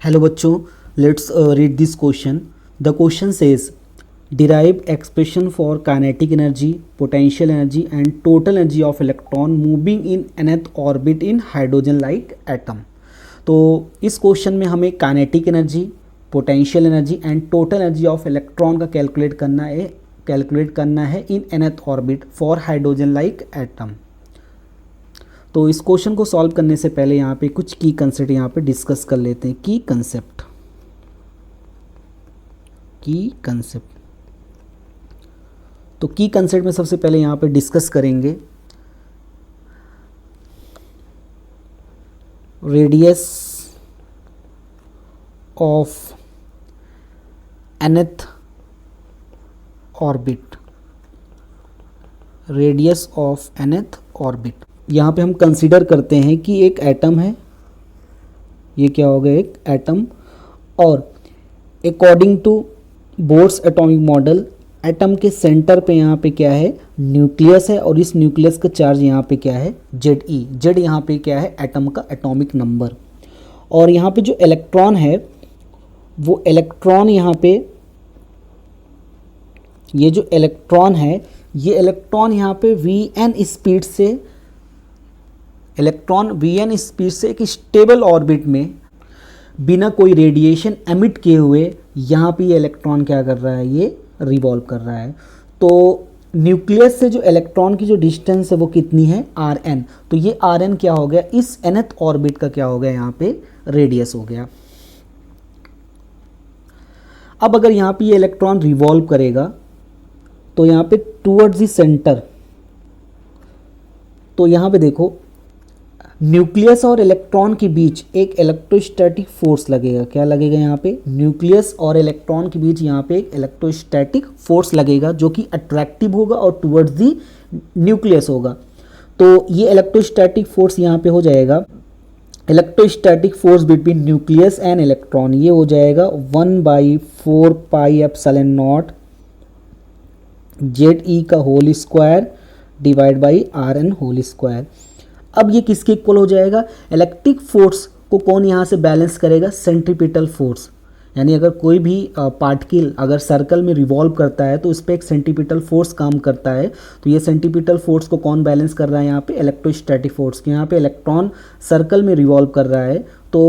Hello बच्चों, let's read this question. The question says derive expression for kinetic energy, potential energy and total energy of electron moving in nth orbit in hydrogen like atom. तो इस question में हमें kinetic energy, potential energy and total energy of electron का calculate करना है इन nth orbit for hydrogen like atom. तो इस question को सॉल्व करने से पहले यहाँ पे कुछ की कंसेप्ट यहाँ पे डिस्कस कर लेते हैं. की कंसेप्ट तो की कंसेप्ट में सबसे पहले यहाँ पे डिस्कस करेंगे radius of nth orbit. Radius of nth orbit यहाँ पे हम कंसीडर करते हैं कि एक एटम है. ये क्या हो गया, एक एटम. और according to Bohr's atomic model atom के सेंटर पे यहाँ पे क्या है, न्यूक्लियस है. और इस न्यूक्लियस का चार्ज यहाँ पे क्या है, Ze. जेड यहाँ पे क्या है, एटम का एटॉमिक नंबर. और यहाँ पे जो इलेक्ट्रॉन है वो इलेक्ट्रॉन यहाँ पे, ये जो इलेक्ट्रॉन है ये इलेक्ट्रॉन यहाँ पे Vn स्पीड से एक स्टेबल ऑर्बिट में बिना कोई रेडिएशन एमिट किए हुए यहाँ पे ये इलेक्ट्रॉन क्या कर रहा है, ये रिवॉल्व कर रहा है. तो न्यूक्लियस से जो इलेक्ट्रॉन की जो डिस्टेंस है वो कितनी है, Rn. तो ये Rn क्या हो गया, इस nth ऑर्बिट का क्या हो गया, यहाँ पे रेडियस हो गया. अब अगर यहाँ पे ये इलेक्ट्रॉन रिवॉल्व करेगा तो यहाँ पे टूवर्ड्स द सेंटर, तो यहाँ पे देखो न्यूक्लियस और इलेक्ट्रॉन के बीच एक इलेक्ट्रोस्टैटिक फोर्स लगेगा. क्या लगेगा यहाँ पे, न्यूक्लियस और इलेक्ट्रॉन के बीच यहाँ पे एक इलेक्ट्रोस्टैटिक फोर्स लगेगा जो कि अट्रैक्टिव होगा और टुवर्ड्स दी न्यूक्लियस होगा. तो ये इलेक्ट्रोस्टैटिक फोर्स यहाँ पे हो जाएगा, electrostatic force between nucleus and electron, ये हो जाएगा 1/4 पाई एप्सिलॉन नॉट Ze का whole square divide by Rn whole square. अब ये किसके इक्वल हो जाएगा, इलेक्ट्रिक फोर्स को कौन यहाँ से बैलेंस करेगा, सेंट्रीपिटल फोर्स. यानी अगर कोई भी पार्टिकल अगर सर्कल में रिवॉल्व करता है तो उस पर एक सेंट्रीपिटल फोर्स काम करता है. तो ये सेंट्रीपिटल फोर्स को कौन बैलेंस कर रहा है, यहाँ पे इलेक्ट्रोस्टैटिक फोर्स. यहाँ पे इलेक्ट्रॉन सर्कल में रिवॉल्व कर रहा है तो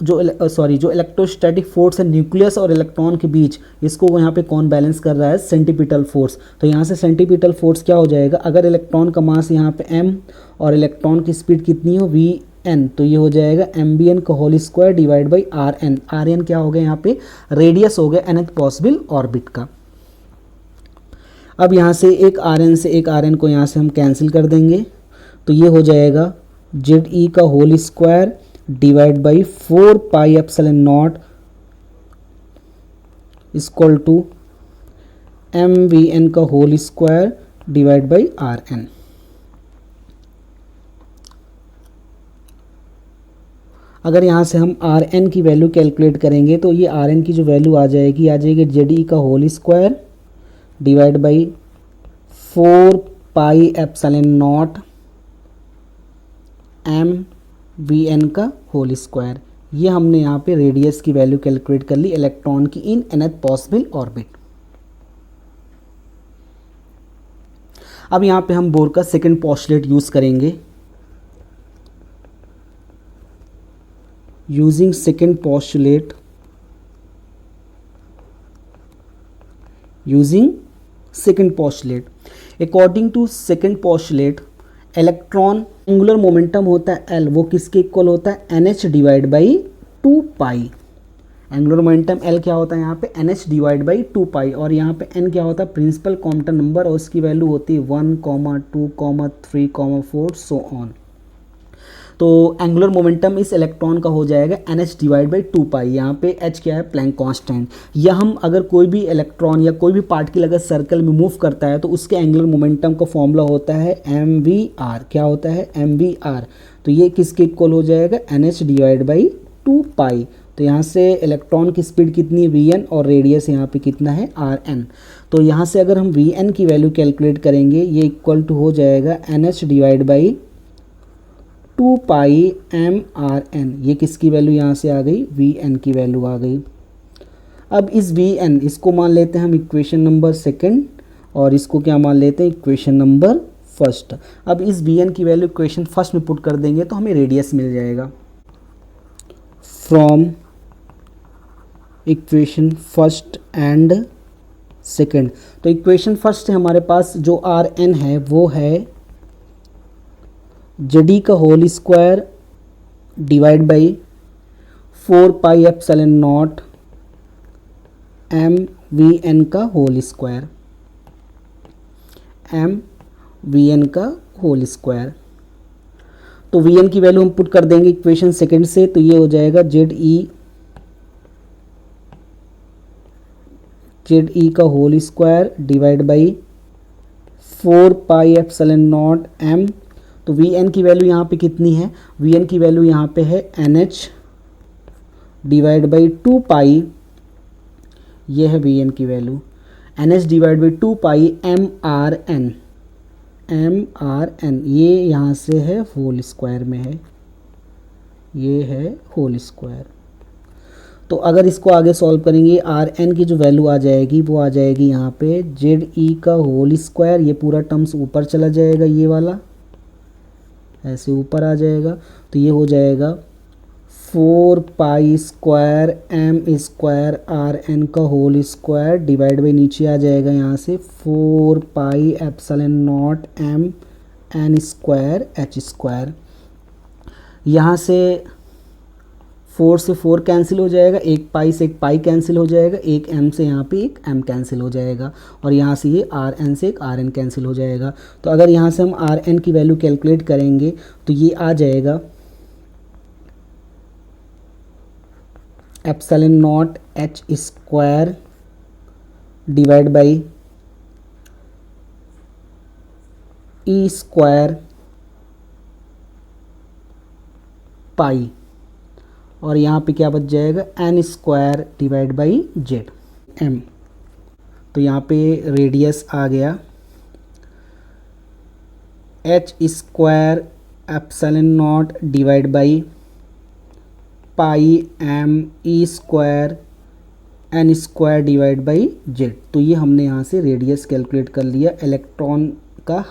जो इलेक्ट्रोस्टैटिक फोर्स है न्यूक्लियस और इलेक्ट्रॉन के बीच, इसको यहाँ पे कौन बैलेंस कर रहा है, सेंट्रीपिटल फोर्स. तो यहाँ से सेंट्रीपिटल फोर्स क्या हो जाएगा, अगर इलेक्ट्रॉन का मास यहाँ पे m और इलेक्ट्रॉन की स्पीड कितनी हो Vn, तो ये हो जाएगा mvn का whole square divide by Rn क्या हो गया, यहाँ पे रेडियस हो गया nth पॉसिबल ऑर्बिट का. अब यहाँ से एक Rn को यहाँ से हम कैंसिल कर देंगे. तो ये हो जाएगा Ze का whole square divide by 4 pi epsilon naught equal to mvn का whole square divide by Rn. अगर यहाँ से हम Rn की वैल्यू कैलकुलेट करेंगे तो ये Rn की जो वैल्यू आ जाएगी Ze का whole square divide by 4 pi epsilon naught mvn का होल स्क्वायर. ये हमने यहाँ पे रेडियस की वैल्यू कैलकुलेट कर ली इलेक्ट्रॉन की इन nth पॉसिबल ऑर्बिट. अब यहाँ पे हम बोर का सेकंड पोस्टुलेट यूज करेंगे. Using second postulate, according to second postulate electron angular momentum होता है L, वो किसके इक्वल होता है, NH divide by 2 pi. Angular momentum L क्या होता है यहाँ पे, NH डिवाइड बाई 2 पाई. और यहाँ पे N क्या होता है, प्रिंसिपल क्वांटम नंबर, और उसकी वैल्यू होती है 1, 2, 3, 4 सो ऑन. तो एंगुलर मोमेंटम इस इलेक्ट्रॉन का हो जाएगा NH डिवाइड बाई 2 पाई. यहाँ पे H क्या है, प्लैंक कांस्टेंट. या हम अगर कोई भी इलेक्ट्रॉन या कोई भी पार्टिकल अगर सर्कल में मूव करता है तो उसके एंगुलर मोमेंटम का फॉर्मूला होता है mvr. क्या होता है, mvr. तो ये किसके इक्वल हो जाएगा, NH डिवाइड बाई 2 पाई. तो यहाँ से इलेक्ट्रॉन की स्पीड कितनी है, Vn, और रेडियस यहाँ पे कितना है, Rn. तो यहाँ से अगर हम Vn की वैल्यू कैलकुलेट करेंगे ये इक्वल टू हो जाएगा NH divide by two pi m r n, ये किसकी वैल्यू यहाँ से आ गई, वी एन की वैल्यू आ गई। अब इस वी एन इसको मान लेते हैं हम इक्वेशन नंबर सेकंड, और इसको क्या मान लेते हैं, इक्वेशन नंबर फर्स्ट। अब इस वी एन की वैल्यू इक्वेशन फर्स्ट में पुट कर देंगे तो हमें रेडियस मिल जाएगा। From equation first and second, तो इक्वेशन फर्स्ट से हमारे पास जो आर एन है वो है जेडी का whole square divide by 4 pi epsilon not M V N का whole square, M V N का होल स्क्वायर। तो वी एन की वैल्यू हम पुट कर देंगे इक्वेशन सेकंड से, तो ये हो जाएगा जेड ई का whole square divide by 4 pi epsilon not m. तो वी एन की वैल्यू यहाँ पे कितनी है, वी एन की वैल्यू यहाँ पे है n h divide by 2 pi, ये है वी एन की value, n h divide by 2 pi m r n, m r n ये यहाँ से है होल स्क्वायर में है, ये है होल स्क्वायर। तो अगर इसको आगे सॉल्व करेंगे आर एन की जो वैल्यू आ जाएगी वो आ जाएगी यहाँ पे जेड ई का होल स्क्वायर, ये पूरा टर्म्स ऊपर चला जाएगा, ये वाला ऐसे ऊपर आ जाएगा, तो ये हो जाएगा 4 pi square m square r n का होल स्क्वायर डिवाइड बाई नीचे आ जाएगा यहाँ से 4 pi epsilon not m n square H square. यहाँ से 4 से 4 कैंसिल हो जाएगा, एक पाई से एक पाई कैंसिल हो जाएगा, एक एम से यहाँ पे एक एम कैंसिल हो जाएगा, और यहाँ से ये आर एन से एक आर एन कैंसिल हो जाएगा। तो अगर यहाँ से हम आर एन की वैल्यू कैलकुलेट करेंगे तो ये आ जाएगा epsilon not H square divide by e square pi, और यहाँ पे क्या बच जाएगा n square divide by z m. तो यहाँ पे रेडियस आ गया h square epsilon not divide by pi M E square n square divide by z. तो ये हमने यहाँ से रेडियस कैलकुलेट कर लिया इलेक्ट्रॉन का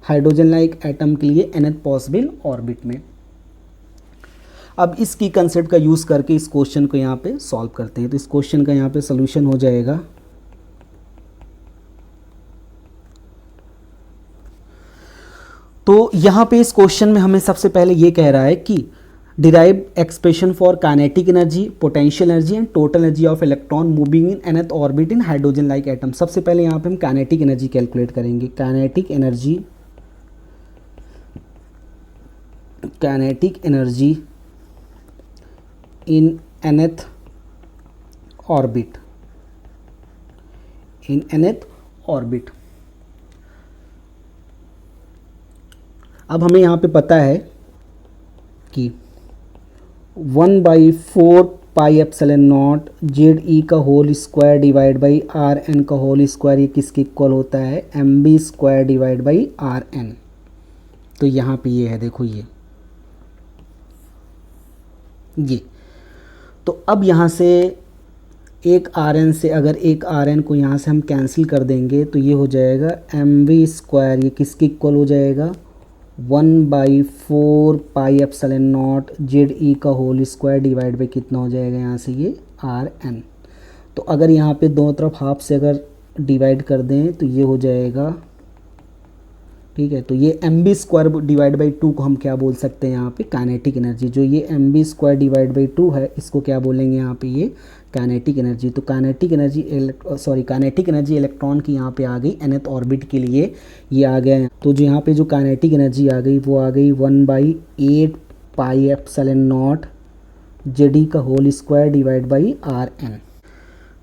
हाइड्रोजन लाइक एटम के लिए nth पॉसिबल ऑर्बिट में। अब इस की कंसेप्ट का यूज़ करके इस क्वेश्चन को यहाँ पे सॉल्व करते हैं। तो इस क्वेश्चन का यहाँ पे सोल्यूशन हो जाएगा तो यहाँ पे इस क्वेश्चन में हमें सबसे पहले ये कह रहा है कि derive expression for kinetic energy, potential energy and total energy of electron moving in nth orbit in hydrogen like atom. सबसे पहले यहाँ पे हम काइनेटिक एनर्जी कैलकुलेट करेंगे। Kinetic energy in nth orbit, in nth orbit. अब हमें यहाँ पे पता है कि 1/4 पाई एप्सिलॉन नॉट जेड ई का whole square divide by are n का होल स्क्वायर, ये किसके इक्वल होता है M b square divide by are N. तो यहाँ पे ये है, देखो ये तो अब यहाँ से एक आर एन से अगर एक आर एन को यहाँ से हम कैंसिल कर देंगे तो ये हो जाएगा एम वी स्क्वायर, ये किसके इक्वल हो जाएगा 1/4 पाई एप्सिलॉन नॉट जेड ई का होल स्क्वायर डिवाइड बाई कितना हो जाएगा यहाँ से ये आर एन। तो अगर यहाँ पे दोनों तरफ हाफ से अगर डिवाइड कर दें तो ये हो जाएगा, ठीक है। तो ये m b square divide by 2 को हम क्या बोल सकते हैं यहाँ पे काइनेटिक एनर्जी। जो ये m b square divide by 2 है इसको क्या बोलेंगे यहाँ पे ये काइनेटिक एनर्जी। तो काइनेटिक एनर्जी इलेक्ट्रॉन की यहाँ पे आ गई nth ऑर्बिट के लिए, ये आ गया। तो जो यहाँ पे जो काइनेटिक एनर्जी आ गई वो आ गई 1/8 पाई एप्सिलॉन नॉट जेड ई का whole square divide by are n.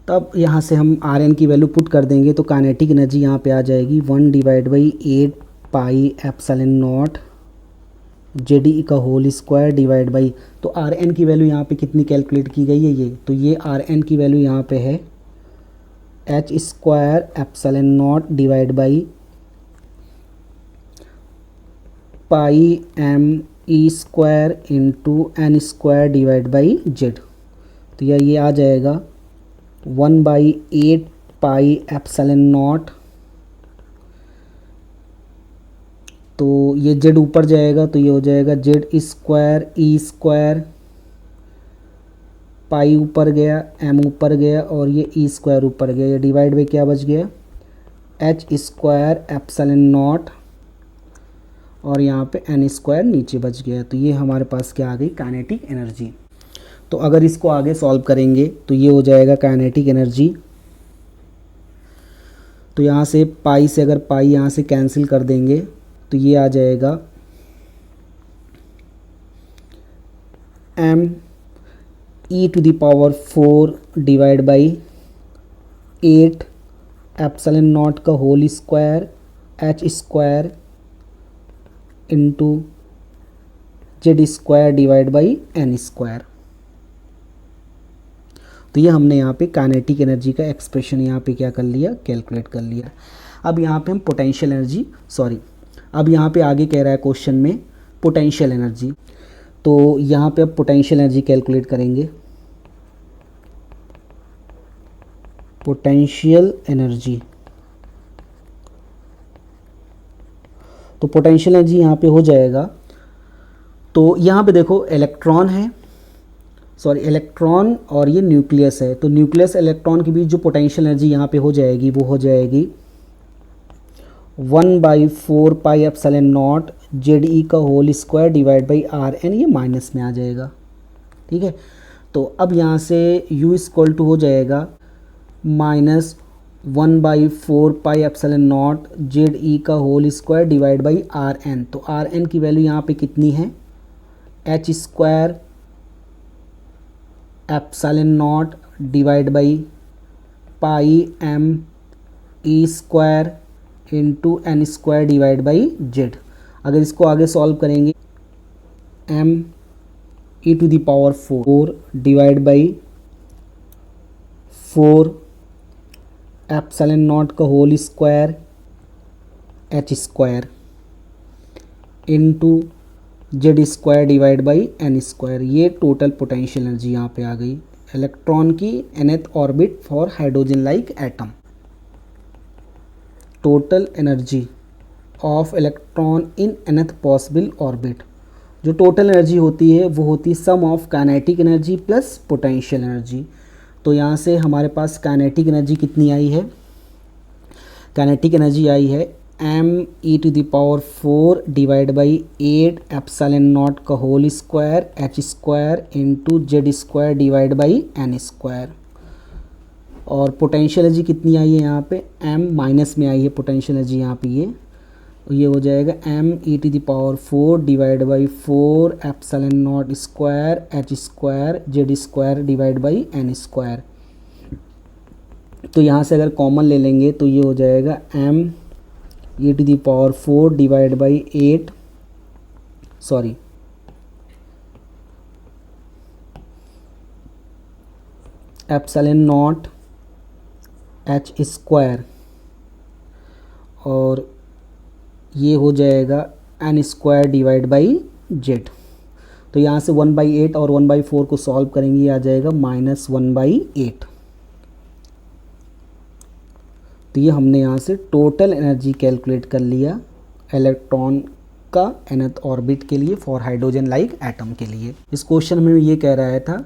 तब यहाँ से हम आर एन की वैल्यू पुट कर देंगे तो काइनेटिक एनर्जी यहाँ पे आ जाएगी 1/8 पाई एप्सिलॉन नॉट जेड ई का होल स्क्वायर डिवाइड बाई, तो आर एन की वैल्यू यहाँ पे कितनी कैलकुलेट की गई है ये, तो ये आर एन की वैल्यू यहाँ पे है H square epsilon not divide by pi M E square into N square divide by z. तो यार ये आ जाएगा 1/8 पाई एप्सिलॉन नॉट। तो ये जेड ऊपर जाएगा तो ये हो जाएगा जेड स्क्वायर ई स्क्वायर, पाई ऊपर गया, एम ऊपर गया और ये ई स्क्वायर ऊपर गया, ये डिवाइड बाई क्या बच गया एच स्क्वायर एप्सिलॉन नॉट और यहाँ पे एन स्क्वायर नीचे बच गया। तो ये हमारे पास क्या आ गई काइनेटिक एनर्जी। तो अगर इसको आगे सॉल्व करेंगे तो ये हो जाएगा काइनेटिक एनर्जी। तो यहाँ से पाई से अगर पाई यहाँ से कैंसिल कर देंगे तो ये आ जाएगा m e to the power 4 divide by 8 epsilon not का whole square H square into Z square divide by N square. तो ये हमने यहाँ पे काइनेटिक एनर्जी का एक्सप्रेशन यहाँ पे क्या कर लिया कैलकुलेट कर लिया। अब यहाँ पे हम पोटेंशियल एनर्जी अब यहाँ पे आगे कह रहा है क्वेश्चन में पोटेंशियल एनर्जी। तो यहाँ पे अब पोटेंशियल एनर्जी कैलकुलेट करेंगे। पोटेंशियल एनर्जी, तो पोटेंशियल एनर्जी यहाँ पे हो जाएगा। तो यहाँ पे देखो इलेक्ट्रॉन है, इलेक्ट्रॉन और ये न्यूक्लियस है। तो न्यूक्लियस इलेक्ट्रॉन के बीच जो पोटेंशियल एनर्जी यहाँ पे हो जाएगी वो हो जाएगी 1/4 पाई एप्सिलॉन नॉट जेड ई का whole square divide by are n, ये माइनस में आ जाएगा। ठीक है, तो अब यहाँ से u इक्वल टू हो जाएगा -1/4 पाई एप्सिलॉन नॉट जेड ई का whole square divide by are N. तो आर एन की वैल्यू यहाँ पे कितनी है H square epsilon not divide by pi M E square into N square divide by Z. अगर इसको आगे सॉल्व करेंगे m e to the power 4 divide by 4 epsilon not का whole square H square into Z square divide by N square. ये total potential energy यहाँ पे आ गई इलेक्ट्रॉन की nth orbit for hydrogen like atom. Total energy of electron in nth possible orbit. जो total energy होती है वो होती है sum of kinetic energy plus potential energy. तो यहाँ से हमारे पास काइनेटिक एनर्जी कितनी आई है, काइनेटिक एनर्जी आई है m e to the power 4 divide by 8 epsilon not का whole square H square into Z square divide by N square. और पोटेंशियल एनर्जी कितनी आई है यहाँ पे m माइनस में आई है पोटेंशियल एनर्जी यहाँ पे ये हो जाएगा m e to the power 4 divide by 4 epsilon naught square H square z square divide by N square. तो यहाँ से अगर कॉमन ले लेंगे तो ये हो जाएगा m e to the power 4 divide by 8 epsilon not H square और ये हो जाएगा n square divide by z. तो यहाँ से 1/8 और 1/4 को सॉल्व करेंगे, आ जाएगा -1/8। तो ये हमने यहाँ से टोटल एनर्जी कैलकुलेट कर लिया इलेक्ट्रॉन का nth ऑर्बिट के लिए फॉर हाइड्रोजन लाइक एटम के लिए। इस क्वेश्चन में ये कह रहा था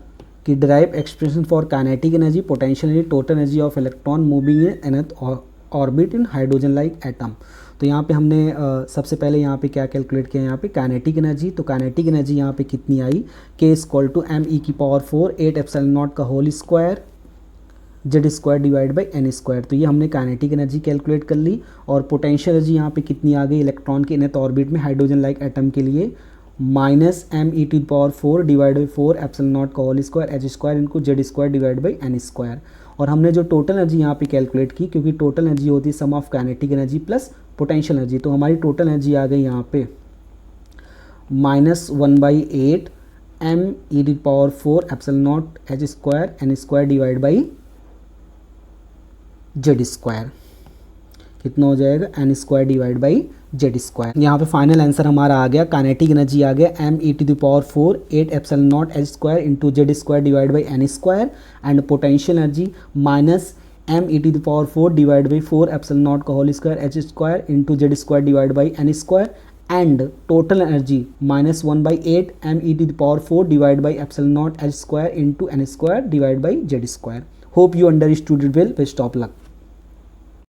कि derive expression for kinetic energy, potential energy, total energy of electron moving in nth orbit in hydrogen like atom. तो यहाँ पे हमने सबसे पहले यहाँ पे क्या कैलकुलेट किया, यहाँ पे काइनेटिक एनर्जी। तो काइनेटिक एनर्जी यहाँ पे कितनी आई k equal to m e की पावर 4 8 एप्सिलॉन नॉट का whole square z square divide by N square. तो ये हमने काइनेटिक एनर्जी कैलकुलेट कर ली। और पोटेंशियल एनर्जी यहाँ पे कितनी आ गई इलेक्ट्रॉन के nth ऑर्बिट में हाइड्रोजन लाइक एटम के लिए -m e to the power 4 divide by 4 epsilon not का होल स्क्वायर एच स्क्वायर इनको z square divide by N square. और हमने जो टोटल एनर्जी यहाँ पे कैलकुलेट की, क्योंकि टोटल एनर्जी होती है sum of kinetic energy plus potential energy, तो हमारी टोटल एनर्जी आ गई यहाँ पे -1/8 m e to the power 4 epsilon not H square n square divide by z square. कितना हो जाएगा, n square divide by z square. यहाँ पे फाइनल आंसर हमारा आ गया, काइनेटिक एनर्जी आ गया M E to the power 4 8 epsilon not H square into Z square divide by N square, and potential energy minus M E to the power 4 divide by 4 epsilon not का whole square H square into Z square divide by N square, and total energy -1/8 M E to the power 4 divide by epsilon not H square into N square divide by z square. Hope you understood it well. Best of luck.